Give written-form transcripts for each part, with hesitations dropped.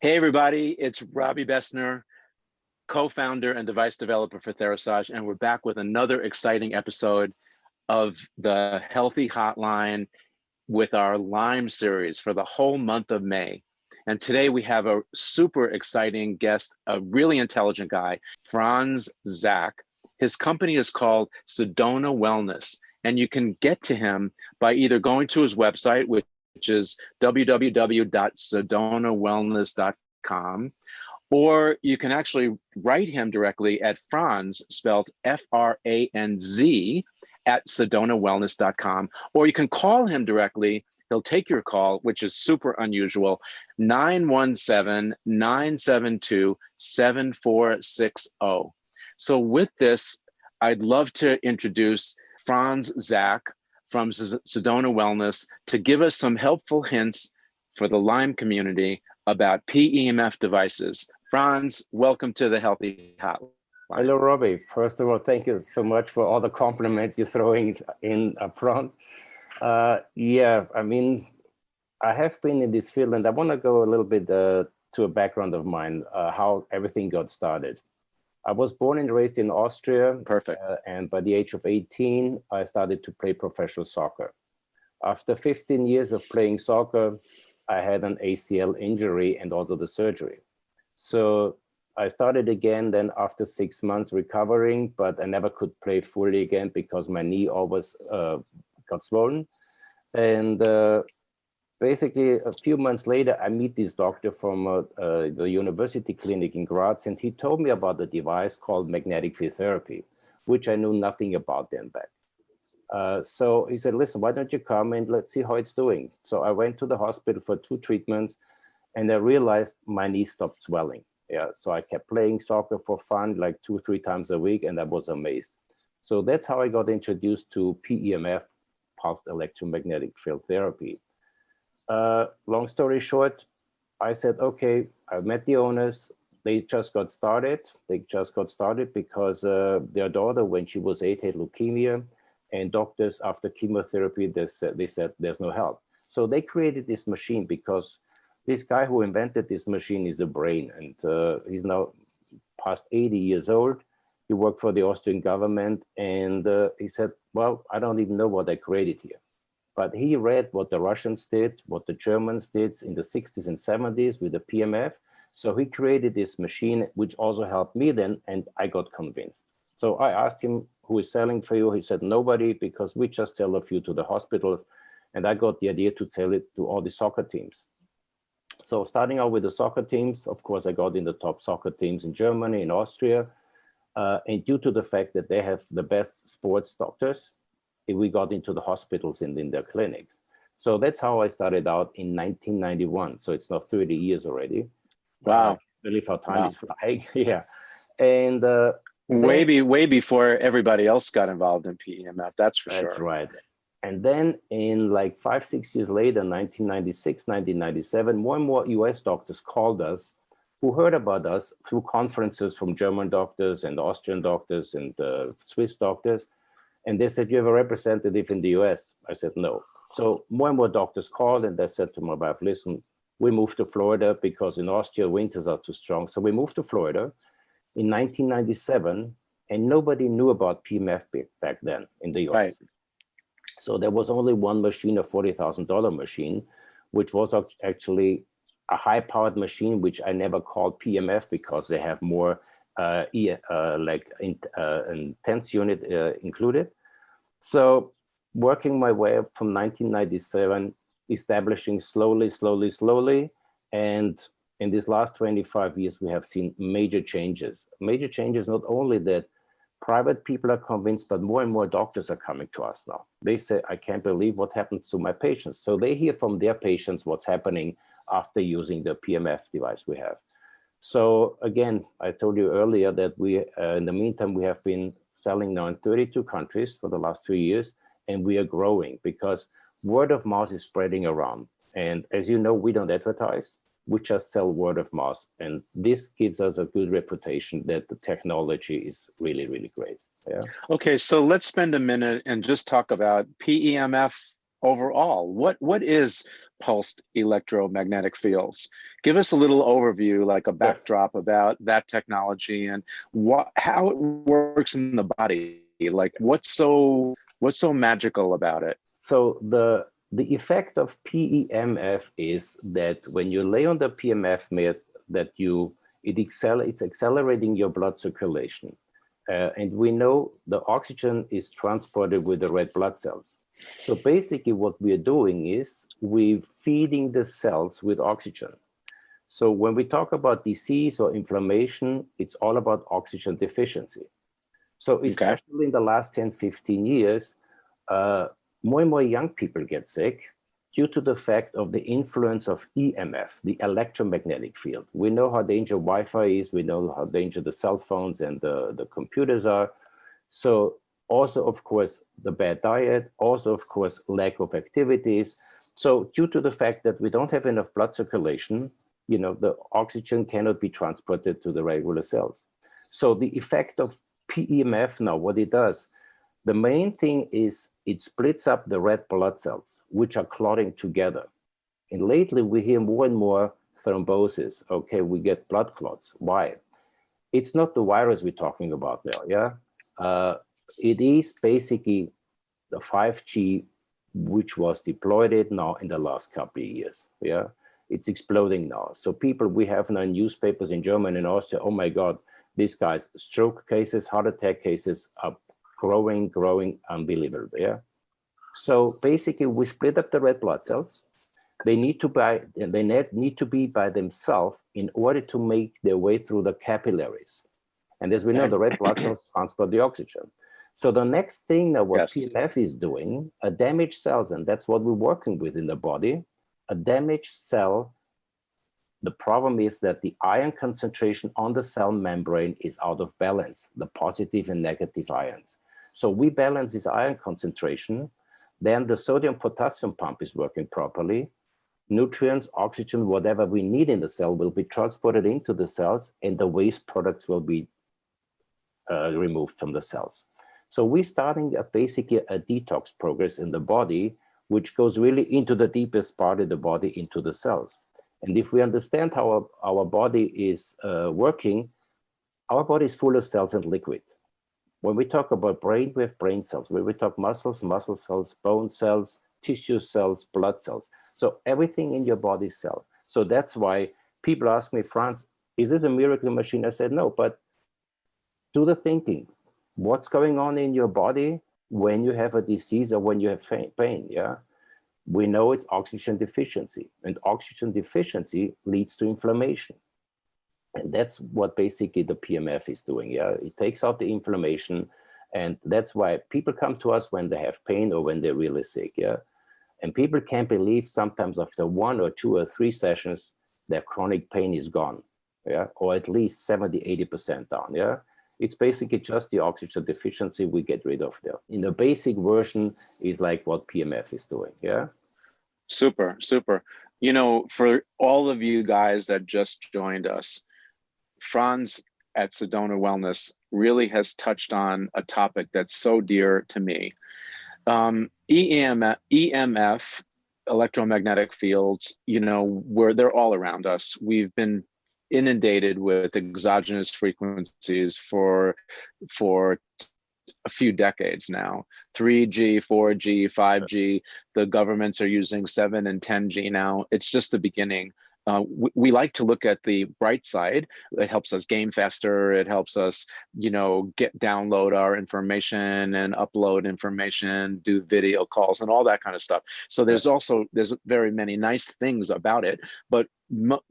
Hey everybody, it's Robbie Bessner, co-founder and device developer for Therasage, and we're back with another exciting episode of the Healthy Hotline with our Lyme series for the whole month of May. And today we have a super exciting guest, a really intelligent guy, Franz Zak. His company is called Sedona Wellness, and you can get to him by either going to his website, which is www.sedonawellness.com, or you can actually write him directly at Franz, spelled F-R-A-N-Z, at sedonawellness.com, or you can call him directly. He'll take your call, which is super unusual, 917-972-7460. So with this, I'd love to introduce Franz Zak from Sedona Wellness to give us some helpful hints for the Lyme community about PEMF devices. Franz, welcome to the Healthy Hotline. Hello, Robbie. First of all, thank you so much for all the compliments you're throwing in up front. Yeah, I mean, I have been in this field, and I want to go a little bit to a background of mine, how everything got started. I was born and raised in Austria. Perfect. And by the age of 18, I started to play professional soccer. After 15 years of playing soccer, I had an ACL injury and also the surgery. So I started again then after 6 months recovering, but I never could play fully again because my knee always got swollen. And basically, a few months later, I meet this doctor from the university clinic in Graz, and he told me about a device called magnetic field therapy, which I knew nothing about then back. So he said, listen, why don't you come and let's see how it's doing. So I went to the hospital for 2 treatments, and I realized my knee stopped swelling. Yeah, so I kept playing soccer for fun, like 2-3 times a week, and I was amazed. So that's how I got introduced to PEMF, pulsed electromagnetic field therapy. Long story short, I said, okay, I met the owners. They just got started. Because their daughter, when she was 8, had leukemia, and doctors after chemotherapy, they said there's no help. So they created this machine because this guy who invented this machine is a brain, and he's now past 80 years old. He worked for the Austrian government, and he said, well, I don't even know what I created here. But he read what the Russians did, what the Germans did in the 60s and 70s with the PEMF. So he created this machine, which also helped me then, and I got convinced. So I asked him, who is selling for you? He said, nobody, because we just sell a few to the hospitals. And I got the idea to sell it to all the soccer teams. So starting out with the soccer teams, of course, I got in the top soccer teams in Germany, in Austria. And due to the fact that they have the best sports doctors, we got into the hospitals and in their clinics. So that's how I started out in 1991. So it's now 30 years already. Wow. I believe how time is flying. Yeah. And way before everybody else got involved in PEMF, that's for sure. That's right. And then in like 5-6 years later, 1996, 1997, more and more US doctors called us who heard about us through conferences from German doctors and Austrian doctors and Swiss doctors. And they said, you have a representative in the US? I said, no. So more and more doctors called, and they said to my wife, listen, we moved to Florida because in Austria, winters are too strong. So we moved to Florida in 1997, and nobody knew about PEMF back then in the US. Right. So there was only one machine, a $40,000 machine, which was actually a high-powered machine, which I never called PEMF because they have more intense unit included. So working my way up from 1997, establishing slowly. And in these last 25 years, we have seen major changes. Major changes, not only that private people are convinced, but more and more doctors are coming to us now. They say, I can't believe what happens to my patients. So they hear from their patients what's happening after using the PEMF device we have. So again, I told you earlier that we, in the meantime, we have been selling now in 32 countries for the last 3 years, and we are growing because word of mouth is spreading around. And as you know, we don't advertise, we just sell word of mouth. And this gives us a good reputation that the technology is really, really great. Yeah. Okay, so let's spend a minute and just talk about PEMF overall. What is pulsed electromagnetic fields. Give us a little overview, like a backdrop about that technology and how it works in the body. Like what's so magical about it? So the effect of PEMF is that when you lay on the PEMF mat, that it's accelerating your blood circulation. And we know the oxygen is transported with the red blood cells. So basically what we're doing is we're feeding the cells with oxygen. So when we talk about disease or inflammation, it's all about oxygen deficiency. So especially in the last 10, 15 years, more and more young people get sick due to the fact of the influence of EMF, the electromagnetic field. We know how dangerous Wi-Fi is. We know how dangerous the cell phones and the computers are. So also, of course, the bad diet, also, of course, lack of activities. So due to the fact that we don't have enough blood circulation, the oxygen cannot be transported to the regular cells. So the effect of PEMF now, what it does, the main thing is it splits up the red blood cells, which are clotting together. And lately we hear more and more thrombosis. Okay, we get blood clots. Why? It's not the virus we're talking about now, yeah? It is basically the 5G, which was deployed now in the last couple of years, yeah? It's exploding now. So we have now newspapers in Germany and Austria, oh my God, these guys, stroke cases, heart attack cases are growing, unbelievable, yeah? So basically we split up the red blood cells. They need to be by themselves in order to make their way through the capillaries. And as we know, the red blood cells transport the oxygen. So the next thing that what PEMF is doing, a damaged cells, and that's what we're working with in the body, a damaged cell, the problem is that the ion concentration on the cell membrane is out of balance, the positive and negative ions. So we balance this ion concentration, then the sodium-potassium pump is working properly, nutrients, oxygen, whatever we need in the cell will be transported into the cells, and the waste products will be removed from the cells. So we're starting basically a detox progress in the body, which goes really into the deepest part of the body, into the cells. And if we understand how our body is working, our body is full of cells and liquid. When we talk about brain, we have brain cells. When we talk muscles, muscle cells, bone cells, tissue cells, blood cells. So everything in your body is cell. So that's why people ask me, Franz, is this a miracle machine? I said, no, but do the thinking. What's going on in your body when you have a disease or when you have pain, yeah? We know it's oxygen deficiency, and oxygen deficiency leads to inflammation. And that's what basically the PEMF is doing, yeah? It takes out the inflammation, and that's why people come to us when they have pain or when they're really sick, yeah? And people can't believe sometimes after 1 or 2 or 3 sessions, their chronic pain is gone, yeah? Or at least 70, 80% down, yeah? It's basically just the oxygen deficiency we get rid of there. In the basic version is like what PEMF is doing, yeah? Super, super. You know, for all of you guys that just joined us, Franz at Sedona Wellness really has touched on a topic that's so dear to me. EMF, electromagnetic fields, you know, they're all around us. We've been inundated with exogenous frequencies for a few decades now. 3G, 4G, 5G, the governments are using 7 and 10G now. It's just the beginning. We like to look at the bright side. It helps us game faster. It helps us, you know, download our information and upload information, do video calls and all that kind of stuff. So there's very many nice things about it, but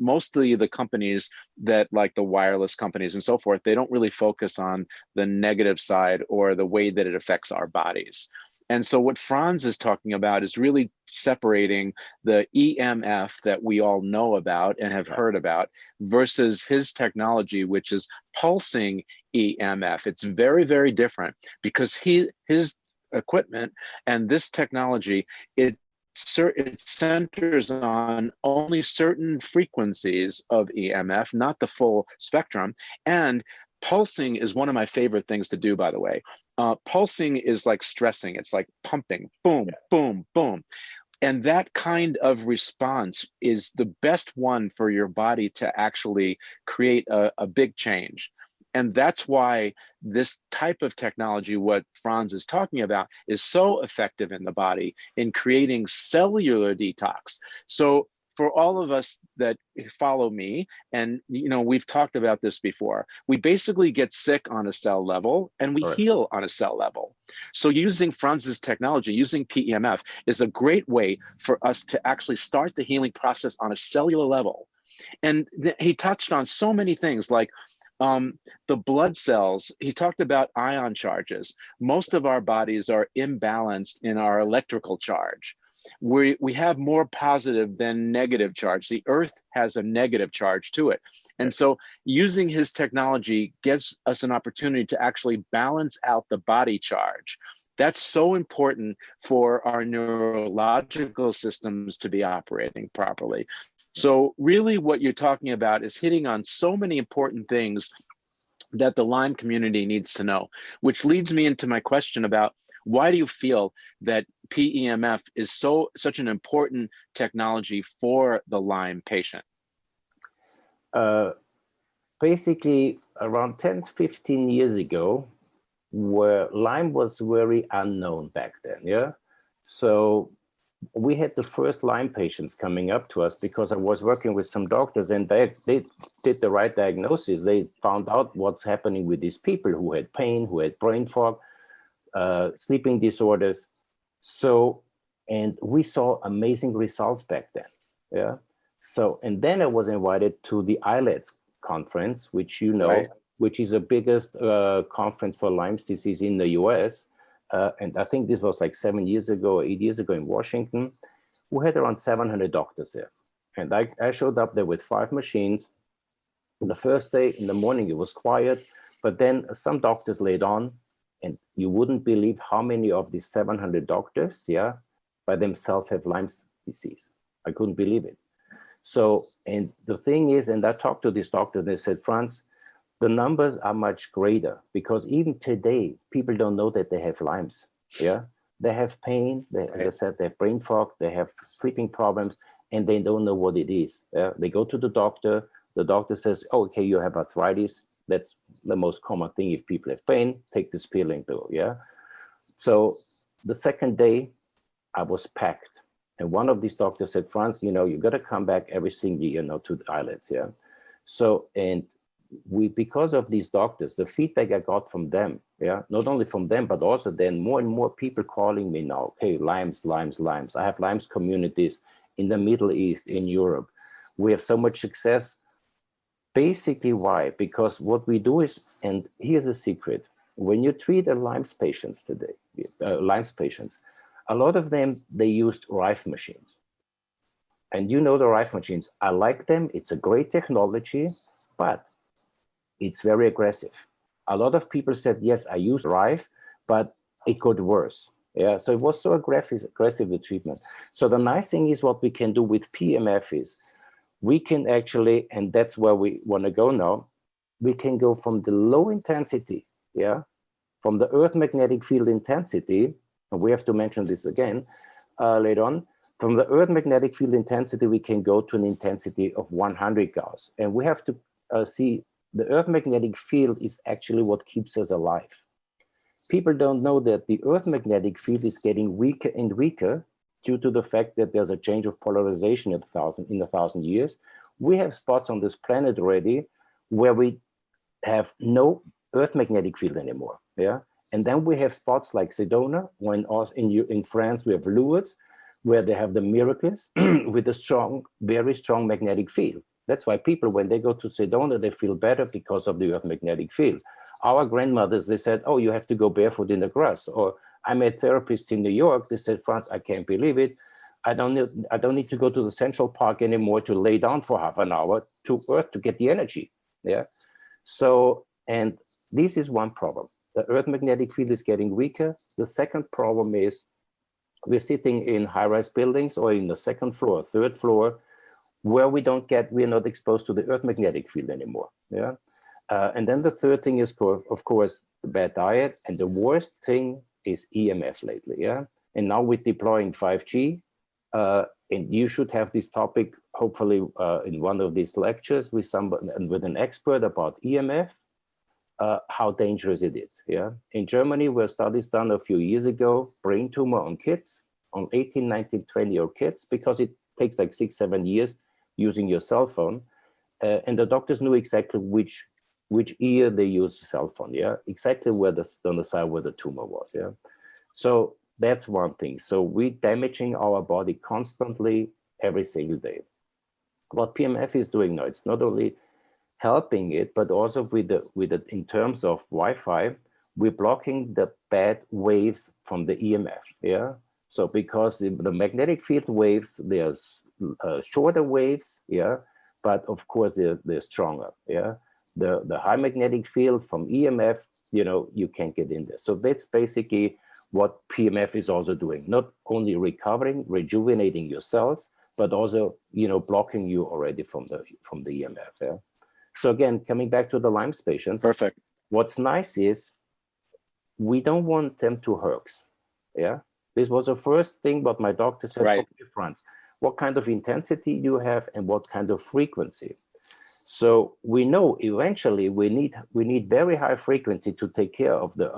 mostly the companies that, like the wireless companies and so forth, they don't really focus on the negative side or the way that it affects our bodies. And so what Franz is talking about is really separating the EMF that we all know about and have heard about versus his technology, which is pulsing EMF. It's very, very different because his equipment and this technology, it centers on only certain frequencies of EMF, not the full spectrum. And pulsing is one of my favorite things to do, by the way. Pulsing is like stressing. It's like pumping, boom, boom, boom. And that kind of response is the best one for your body to actually create a big change. And that's why this type of technology, what Franz is talking about, is so effective in the body in creating cellular detox. So for all of us that follow me, and we've talked about this before, we basically get sick on a cell level and we Correct. heal on a cell level. So using Franz's technology, using PEMF, is a great way for us to actually start the healing process on a cellular level. And he touched on so many things like the blood cells. He talked about ion charges. Most of our bodies are imbalanced in our electrical charge. We have more positive than negative charge. The earth has a negative charge to it. And so using his technology gives us an opportunity to actually balance out the body charge. That's so important for our neurological systems to be operating properly. So really what you're talking about is hitting on so many important things that the Lyme community needs to know, which leads me into my question about why do you feel that PEMF is such an important technology for the Lyme patient? Basically, around 10, 15 years ago, where Lyme was very unknown back then, yeah? So we had the first Lyme patients coming up to us because I was working with some doctors and they did the right diagnosis. They found out what's happening with these people who had pain, who had brain fog, sleeping disorders. So, and we saw amazing results back then, yeah? So, and then I was invited to the ILETS conference, which Right. which is the biggest conference for Lyme's disease in the US. And I think this was like 7 years ago, 8 years ago in Washington. We had around 700 doctors there. And I showed up there with 5 machines. The first day in the morning, it was quiet, but then some doctors laid on, and you wouldn't believe how many of these 700 doctors, yeah, by themselves have Lyme's disease. I couldn't believe it. So, and the thing is, and I talked to this doctor, and they said, Franz, the numbers are much greater because even today, people don't know that they have Lyme's. Yeah, they have pain. As I said, they have brain fog. They have sleeping problems, and they don't know what it is. They go to the doctor. The doctor says, oh, "Okay, you have arthritis." That's the most common thing. If people have pain, take this pill and go. Yeah. So the second day, I was packed, and one of these doctors said, "Franz, you got to come back every single year, to the ILETS." Yeah. So and because of these doctors, the feedback I got from them, yeah, not only from them, but also then more and more people calling me now, hey, Lyme's. I have Lyme's communities in the Middle East, in Europe. We have so much success. Basically, why? Because what we do is, and here's a secret, when you treat Lyme's patients today, a lot of them, they used Rife machines. And the Rife machines, I like them. It's a great technology, but it's very aggressive. A lot of people said, yes, I use Rife, but it got worse. Yeah, so it was so aggressive, the treatment. So the nice thing is what we can do with PEMF is we can actually, and that's where we want to go now, we can go from the low intensity, yeah, from the Earth magnetic field intensity, and we have to mention this again later on, from the Earth magnetic field intensity, we can go to an intensity of 100 Gauss. And we have to see the Earth magnetic field is actually what keeps us alive. People don't know that the Earth magnetic field is getting weaker and weaker due to the fact that there's a change of polarization in 1,000 years. We have spots on this planet already where we have no Earth magnetic field anymore. Yeah, and then we have spots like Sedona, when also in France we have Lourdes, where they have the miracles with a strong, very strong magnetic field. That's why people, when they go to Sedona, they feel better because of the Earth magnetic field. Our grandmothers, they said, oh, you have to go barefoot in the grass. Or I met therapists in New York, they said, Franz, I can't believe it. I don't need to go to the Central Park anymore to lay down for half an hour to Earth to get the energy. Yeah. So, and this is one problem. The Earth magnetic field is getting weaker. The second problem is we're sitting in high-rise buildings or in the second floor, third floor, where we're not exposed to the Earth magnetic field anymore. Yeah. And then the third thing is, of course, the bad diet. And the worst thing is EMF lately. Yeah. And now we're deploying 5G. And you should have this topic, hopefully, in one of these lectures with somebody and with an expert about EMF, how dangerous it is. Yeah. In Germany, were studies done a few years ago, brain tumor on kids, on 18, 19, 20-year-old kids, because it takes like 6-7 years using your cell phone. And the doctors knew exactly which ear they used the cell phone. Yeah. Exactly where on the side where the tumor was. Yeah. So that's one thing. So we're damaging our body constantly every single day. What PMF is doing now, it's not only helping it, but also with the in terms of Wi-Fi, we're blocking the bad waves from the EMF. Yeah. So because the magnetic field waves, there's shorter waves. Yeah. But of course they're stronger. Yeah. The high magnetic field from EMF, you can't get in there. So that's basically what PMF is also doing, not only recovering, rejuvenating your cells, but also, blocking you already from the EMF. Yeah. So again, coming back to the Lyme patients. Perfect. What's nice is we don't want them to herx. Yeah. This was the first thing what my doctor said, right. Okay, Franz, what kind of intensity you have and what kind of frequency. So we know eventually we need very high frequency to take care of the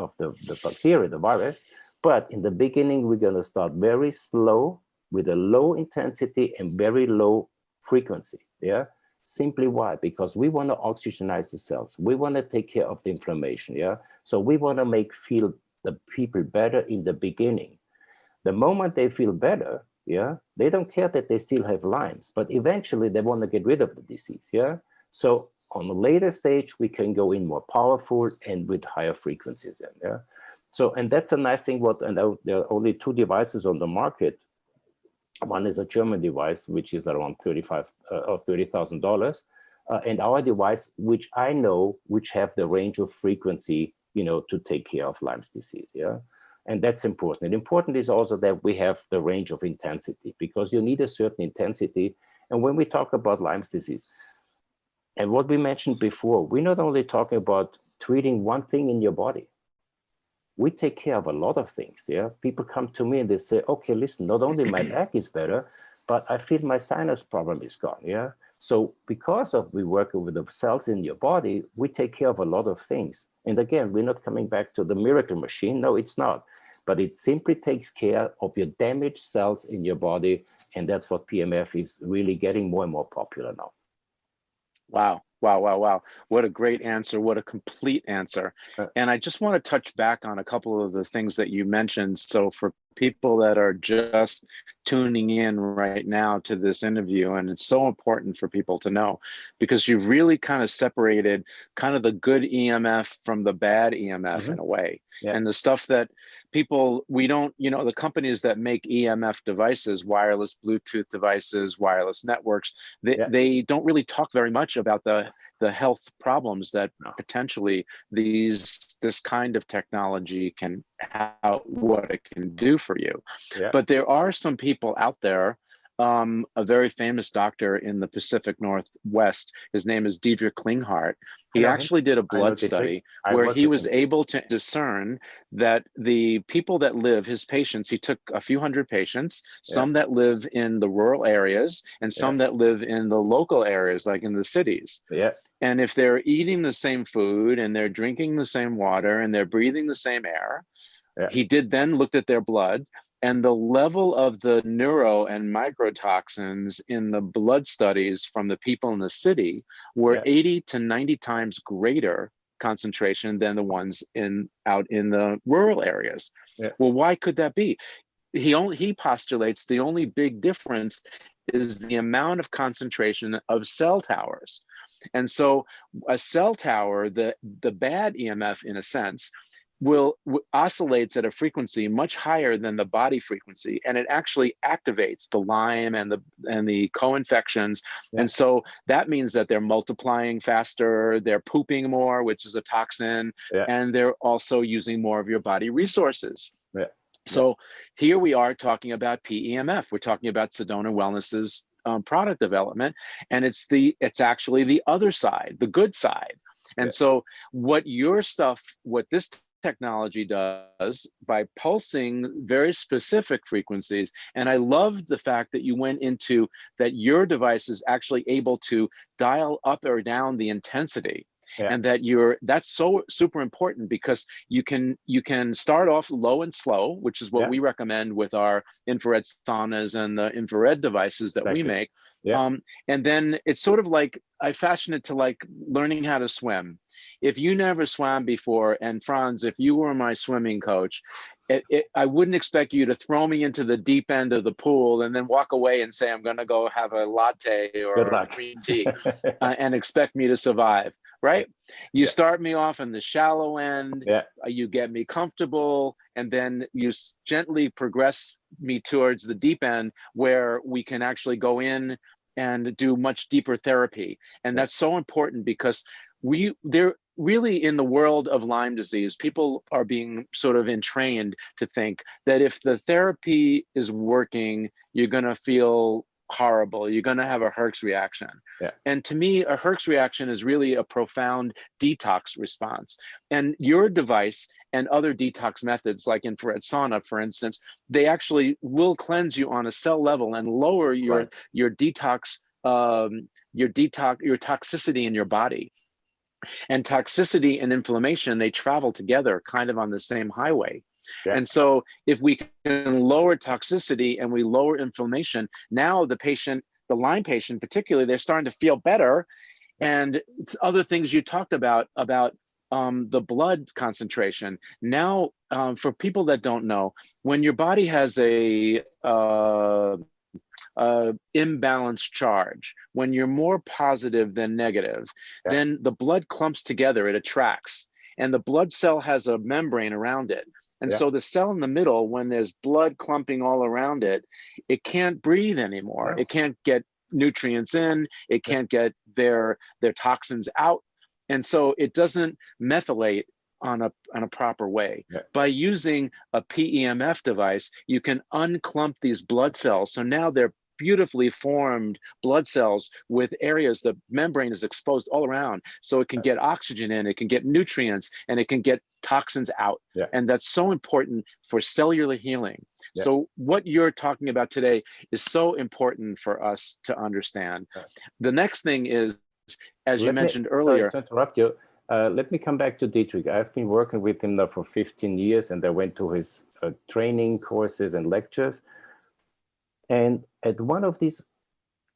bacteria, the virus. But in the beginning, we're going to start very slow with a low intensity and very low frequency. Yeah. Simply why? Because we want to oxygenize the cells. We want to take care of the inflammation. Yeah. So we want to feel the people better in the beginning. The moment they feel better, yeah, they don't care that they still have Lyme's, but eventually they want to get rid of the disease. Yeah. So on a later stage, we can go in more powerful and with higher frequencies. Yeah. So, and that's a nice thing. And there are only 2 devices on the market. One is a German device, which is around $35,000 or $30,000, and our device, which I know, which have the range of frequency, to take care of Lyme's disease. Yeah. And that's important. And important is also that we have the range of intensity, because you need a certain intensity. And when we talk about Lyme's disease, and what we mentioned before, we're not only talking about treating one thing in your body. We take care of a lot of things. Yeah. People come to me and they say, okay, listen, not only my back is better, but I feel my sinus problem is gone. Yeah. So because we work with the cells in your body, we take care of a lot of things. And again, we're not coming back to the miracle machine. No, it's not. But it simply takes care of your damaged cells in your body. And that's what PMF is really getting more and more popular now. Wow. Wow, wow, wow. What a great answer. What a complete answer. And I just want to touch back on a couple of the things that you mentioned. So for people that are just tuning in right now to this interview, and it's so important for people to know, because you've really kind of separated kind of the good EMF from the bad EMF in a way. Yeah. And the stuff that people, we don't, the companies that make EMF devices, wireless Bluetooth devices, wireless networks, they don't really talk very much about the health problems that potentially this kind of technology can have, what it can do for you. Yeah. But there are some people out there, a very famous doctor in the Pacific Northwest, his name is Diedrich Klinghardt. He actually did a blood study where he was able to discern that the people that live, his patients, he took a few hundred patients, some that live in the rural areas and some that live in the local areas, like in the cities. Yeah. And if they're eating the same food and they're drinking the same water and they're breathing the same air, he did then looked at their blood, and the level of the neuro and microtoxins in the blood studies from the people in the city were 80 to 90 times greater concentration than the ones out in the rural areas. Yeah. Well, why could that be? He postulates the only big difference is the amount of concentration of cell towers. And so a cell tower, the bad EMF in a sense, oscillates at a frequency much higher than the body frequency, and it actually activates the Lyme and the co-infections. Yeah. And so that means that they're multiplying faster, they're pooping more, which is a toxin, and they're also using more of your body resources. Yeah. So here we are talking about PEMF. We're talking about Sedona Wellness's product development, and it's actually the other side, the good side. And so what this technology does by pulsing very specific frequencies. And I loved the fact that you went into that your device is actually able to dial up or down the intensity. Yeah. And that that's so super important, because you can start off low and slow, which is what we recommend with our infrared saunas and the infrared devices that we make. Yeah. And then it's sort of like, I fashion it to like learning how to swim. If you never swam before, and Franz, if you were my swimming coach, I wouldn't expect you to throw me into the deep end of the pool and then walk away and say, I'm going to go have a latte or a green tea and expect me to survive, right? You start me off in the shallow end, you get me comfortable, and then you gently progress me towards the deep end where we can actually go in and do much deeper therapy. And that's so important, because they're really, in the world of Lyme disease, people are being sort of entrained to think that if the therapy is working, you're going to feel horrible. You're going to have a Herx reaction. And to me, a Herx reaction is really a profound detox response. And your device and other detox methods like infrared sauna, for instance, they actually will cleanse you on a cell level and lower your detox, your toxicity in your body. And toxicity and inflammation, they travel together kind of on the same highway. And so if we can lower toxicity and we lower inflammation, now the patient, the Lyme patient particularly, they're starting to feel better. And other things you talked about the blood concentration. Now, for people that don't know, when your body has a imbalanced charge, when you're more positive than negative, then the blood clumps together, it attracts, and the blood cell has a membrane around it. And so the cell in the middle, when there's blood clumping all around it, it can't breathe anymore. It can't get nutrients in, it can't get their toxins out. And so it doesn't methylate on a proper way. By using a PEMF device, you can unclump these blood cells. So now they're beautifully formed blood cells with areas the membrane is exposed all around, so it can get oxygen in, it can get nutrients, and it can get toxins out. And that's so important for cellular healing. So what you're talking about today is so important for us to understand. The next thing is, as you mentioned earlier. Sorry to interrupt you. Let me come back to Dietrich. I've been working with him now for 15 years, and I went to his training courses and lectures. And at one of these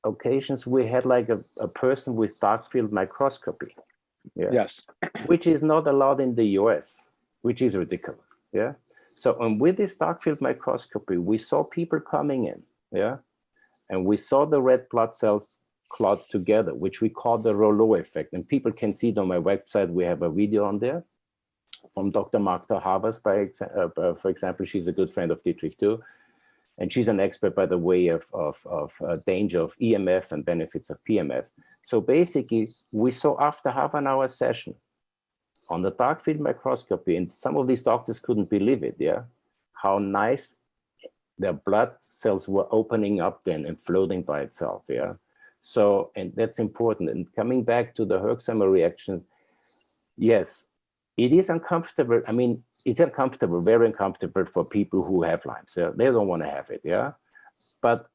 occasions, we had like a person with dark field microscopy. Which is not allowed in the US, which is ridiculous. So with this dark field microscopy, we saw people coming in, and we saw the red blood cells clot together, which we call the Rouleau effect. And people can see it on my website. We have a video on there from Dr. Magda Havers, for example. She's a good friend of Dietrich too. And she's an expert, by the way, of danger of EMF and benefits of PMF. So basically, we saw after half an hour session on the dark field microscopy, and some of these doctors couldn't believe it, how nice their blood cells were opening up then and floating by itself, So, and that's important. And coming back to the Herxheimer reaction, yes, it is uncomfortable. I mean, it's uncomfortable, very uncomfortable for people who have Lyme. So they don't want to have it, But,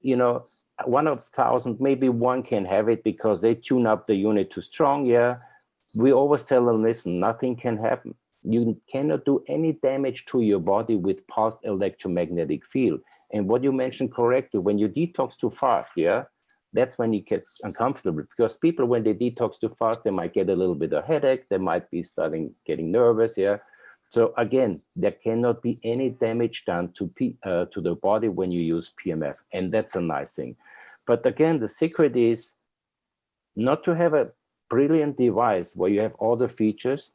1 of 1,000, maybe one can have it because they tune up the unit too strong, We always tell them, listen, nothing can happen. You cannot do any damage to your body with pulsed electromagnetic field. And what you mentioned correctly, when you detox too fast, that's when it gets uncomfortable, because people, when they detox too fast, they might get a little bit of headache. They might be getting nervous. So again, there cannot be any damage done to the body when you use PMF. And that's a nice thing. But again, the secret is not to have a brilliant device where you have all the features.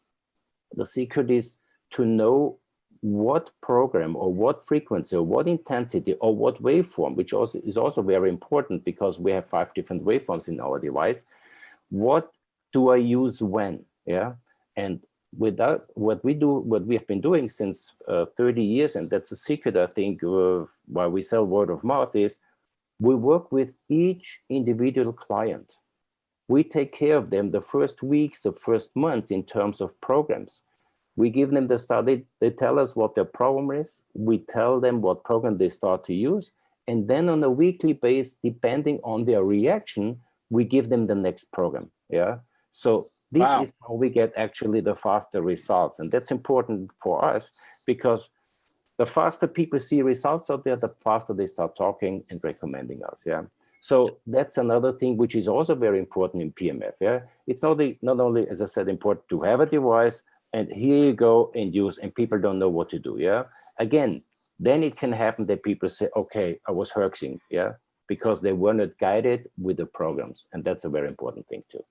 The secret is to know what program or what frequency or what intensity or what waveform, which also is also very important because we have 5 different waveforms in our device. What do I use when? And with that, what we have been doing since 30 years, and that's a secret, I think, why we sell word of mouth, is we work with each individual client. We take care of them the first weeks, the first months in terms of programs. We give them the study. They tell us what their problem is. We tell them what program they start to use. And then on a weekly basis, depending on their reaction, we give them the next program. Yeah. So this is how we get actually the faster results. And that's important for us because the faster people see results out there, the faster they start talking and recommending us. Yeah. So that's another thing which is also very important in PEMF. Yeah. It's not only, as I said, important to have a device and here you go and use, and people don't know what to do. Yeah. Again, then it can happen that people say, okay, I was hoaxing. Yeah. Because they were not guided with the programs. And that's a very important thing too.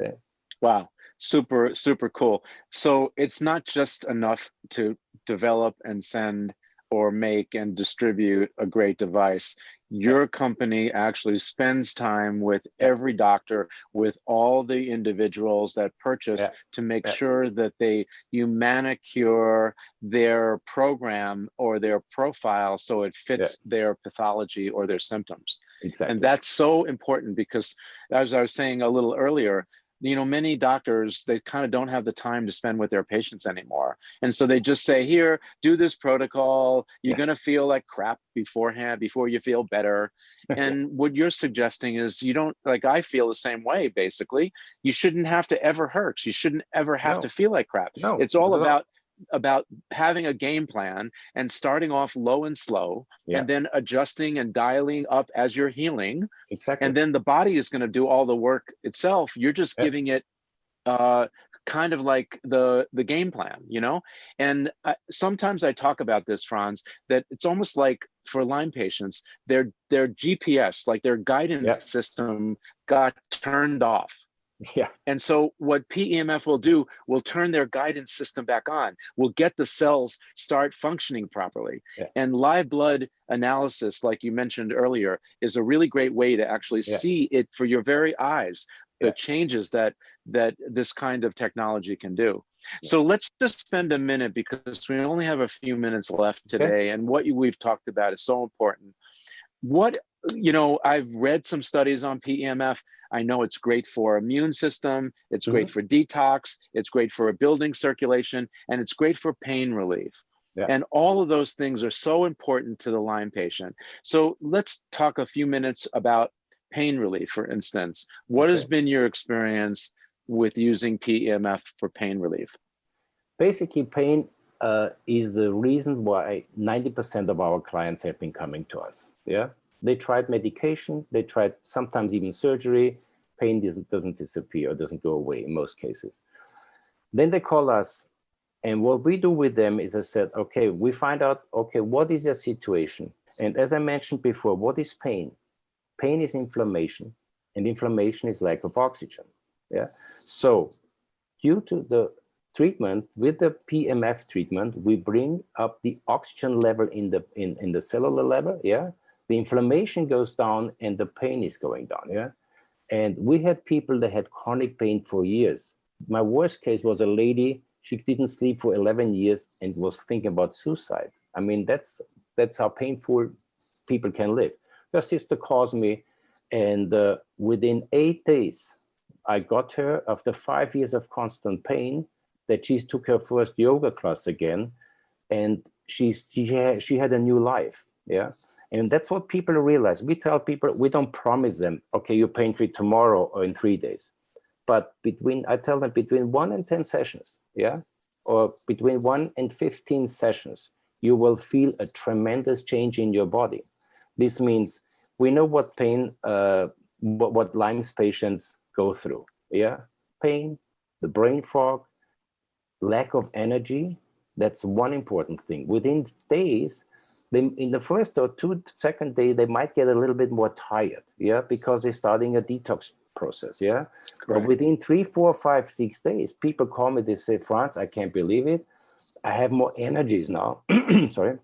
Okay. Wow, super, super cool. So it's not just enough to develop and send or make and distribute a great device. Your company actually spends time with every doctor, with all the individuals that purchase to make sure that you manicure their program or their profile so it fits their pathology or their symptoms. Exactly. And that's so important because, as I was saying a little earlier, you know, many doctors, they kind of don't have the time to spend with their patients anymore. And so they just say, here, do this protocol. You're going to feel like crap beforehand, before you feel better. And what you're suggesting is you don't, like, I feel the same way, basically. You shouldn't have to ever hurt. You shouldn't ever have to feel like crap. No, it's all about having a game plan and starting off low and slow and then adjusting and dialing up as you're healing. Exactly. And then the body is going to do all the work itself. You're just giving it kind of like the game plan, you know? And sometimes I talk about this, Franz, that it's almost like for Lyme patients, their GPS, like their guidance system got turned off. Yeah. And so what PEMF will do, will turn their guidance system back on, will get the cells start functioning properly. And live blood analysis, like you mentioned earlier, is a really great way to actually see it for your very eyes, the changes that this kind of technology can do. So let's just spend a minute, because we only have a few minutes left today, and what we've talked about is so important. What, you know, I've read some studies on PEMF. I know it's great for immune system, it's great for detox, it's great for building circulation, and it's great for pain relief. And all of those things are so important to the Lyme patient. So let's talk a few minutes about pain relief, for instance. What has been your experience with using PEMF for pain relief? Basically, pain is the reason why 90% of our clients have been coming to us. Yeah, they tried medication, they tried sometimes even surgery. Pain doesn't disappear or doesn't go away in most cases. Then they call us, and what we do with them is, I said, okay, we find out, okay, what is your situation? And as I mentioned before, what is pain? Pain is inflammation, and inflammation is lack of oxygen. Yeah. So due to the treatment, with the PEMF treatment, we bring up the oxygen level in the cellular level. Yeah. The inflammation goes down and the pain is going down. Yeah. And we had people that had chronic pain for years. My worst case was a lady, she didn't sleep for 11 years and was thinking about suicide. I mean, that's how painful people can live. Her sister calls me, and within 8 days, I got her, after 5 years of constant pain, that she took her first yoga class again, and she had a new life. Yeah. And that's what people realize. We tell people, we don't promise them, okay, you're pain-free tomorrow or in 3 days. But I tell them between 1 and 10 sessions, yeah, or between 1 and 15 sessions, you will feel a tremendous change in your body. This means we know what pain, what Lyme's patients go through. Yeah, pain, the brain fog, lack of energy. That's one important thing. Within days, in the first or second day, they might get a little bit more tired. Yeah, because they're starting a detox process. Yeah, but within 3, 4, 5, 6 days, people call me. They say, Franz, I can't believe it. I have more energies now. Sorry.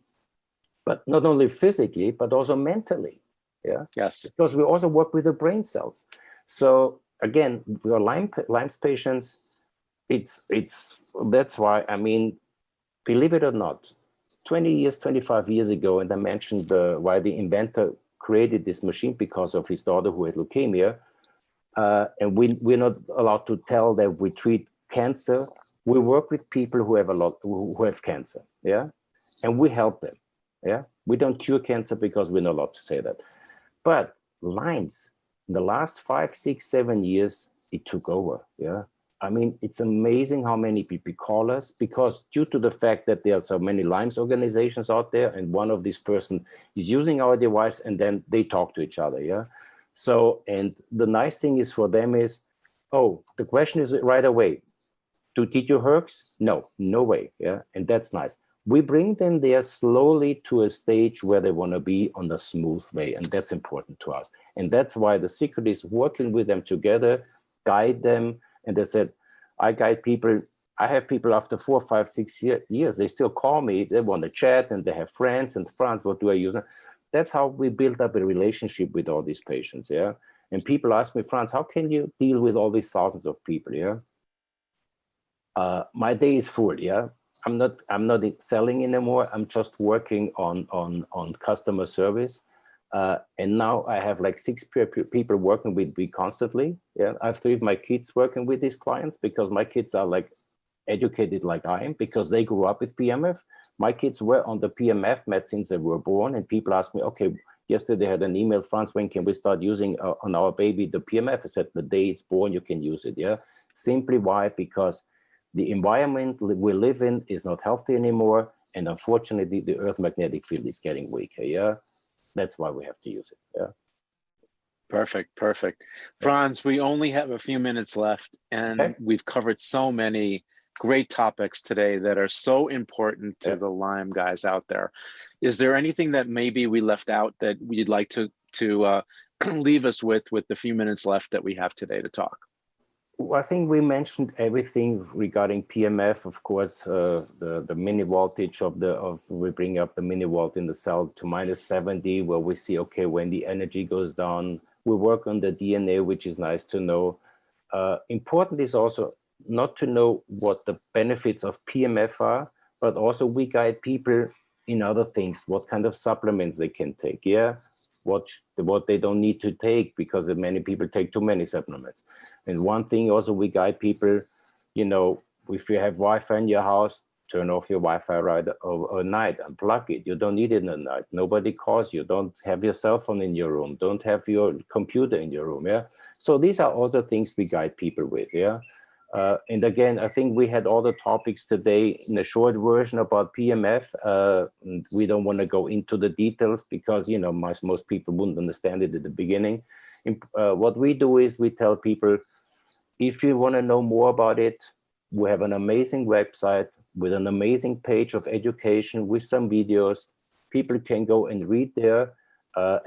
But not only physically, but also mentally. Yeah. Yes. Because we also work with the brain cells. So again, for Lyme's patients, that's why, I mean, believe it or not, 20 years, 25 years ago, and I mentioned why the inventor created this machine because of his daughter who had leukemia. And we're not allowed to tell that we treat cancer We work with people who have who have cancer, yeah, and we help them, yeah. We don't cure cancer because we're not allowed to say that. But Lyme's, in the last 5, 6, 7 years, it took over, yeah. I mean, it's amazing how many people call us, because due to the fact that there are so many Lyme's organizations out there, and one of these person is using our device, and then they talk to each other, yeah. So, and the nice thing is for them is, oh, the question is right away, did you herx? No, no way, yeah, and that's nice. We bring them there slowly to a stage where they want to be on a smooth way, and that's important to us. And that's why the secret is working with them together, guide them. And they said, I guide people. I have people after 4, 5, 6 years, they still call me, they want to chat, and they have friends, and friends, what do I use? That's how we build up a relationship with all these patients, yeah. And people ask me, Franz, how can you deal with all these thousands of people, yeah? My day is full, yeah. I'm not selling anymore. I'm just working on customer service. And now I have like 6 people working with me constantly. Yeah, I have 3 of my kids working with these clients, because my kids are like educated like I am, because they grew up with PMF. My kids were on the PMF med since they were born, and people asked me, okay, yesterday I had an email, Franz, when can we start using on our baby the PMF? I said, the day it's born, you can use it, yeah? Simply why? Because the environment we live in is not healthy anymore, and unfortunately, the Earth magnetic field is getting weaker, yeah? That's why we have to use it, yeah? Perfect, perfect. Franz, we only have a few minutes left, and we've covered so many great topics today that are so important to the Lyme guys out there. Is there anything that maybe we left out that you'd like to leave us with the few minutes left that we have today to talk? Well, I think we mentioned everything regarding PMF. Of course, the mini voltage we bring up the mini volt in the cell to -70, where we see, okay, when the energy goes down, we work on the DNA, which is nice to know. Important is also not to know what the benefits of PMF are, but also we guide people in other things, what kind of supplements they can take, yeah? What they don't need to take, because many people take too many supplements. And one thing also, we guide people, you know, if you have Wi-Fi in your house, turn off your Wi-Fi right at night, unplug it. You don't need it at night. Nobody calls you. Don't have your cell phone in your room. Don't have your computer in your room, yeah? So these are also things we guide people with, yeah? And again, I think we had all the topics today in a short version about PMF. We don't want to go into the details, because, you know, most people wouldn't understand it at the beginning. What we do is we tell people, if you want to know more about it, we have an amazing website with an amazing page of education with some videos. People can go and read there,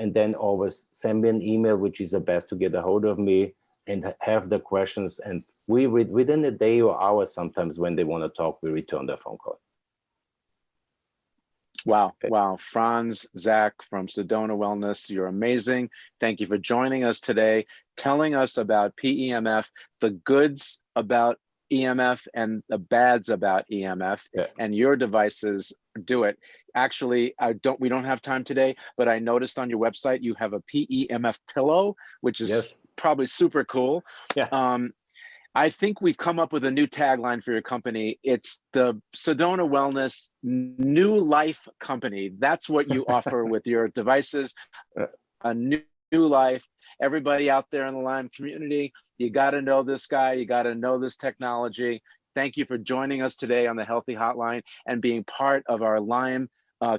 and then always send me an email, which is the best to get a hold of me, and have the questions. And we read within a day or hours, sometimes when they want to talk, we return their phone call. Wow. Okay. Wow. Franz Zak from Sedona Wellness, you're amazing. Thank you for joining us today, telling us about PEMF, the goods about EMF and the bads about EMF, and your devices do it. Actually, we don't have time today, but I noticed on your website, you have a PEMF pillow, which is probably super cool. Yeah. I think we've come up with a new tagline for your company. It's the Sedona Wellness New Life Company. That's what you offer with your devices, a new life. Everybody out there in the Lyme community, you got to know this guy. You got to know this technology. Thank you for joining us today on the Healthy Hotline and being part of our Lyme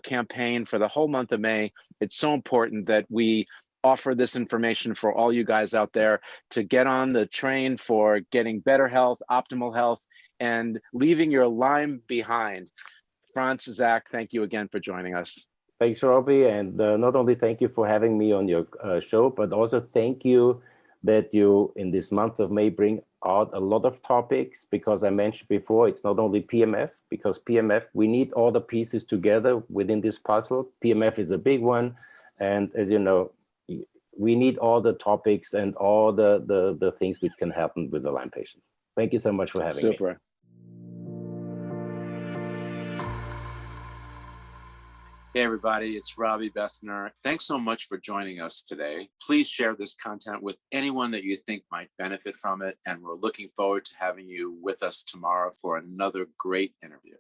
campaign for the whole month of May. It's so important that we offer this information for all you guys out there to get on the train for getting better health, optimal health, and leaving your Lyme behind. Franz Zak, thank you again for joining us. Thanks, Robbie. And not only thank you for having me on your show, but also thank you that you, in this month of May, bring out a lot of topics, because I mentioned before, it's not only PMF, because PMF, we need all the pieces together within this puzzle. PMF is a big one. And as you know, we need all the topics and all the things which can happen with the Lyme patients. Thank you so much for having me. Super. Hey, everybody, it's Robbie Bessner. Thanks so much for joining us today. Please share this content with anyone that you think might benefit from it. And we're looking forward to having you with us tomorrow for another great interview.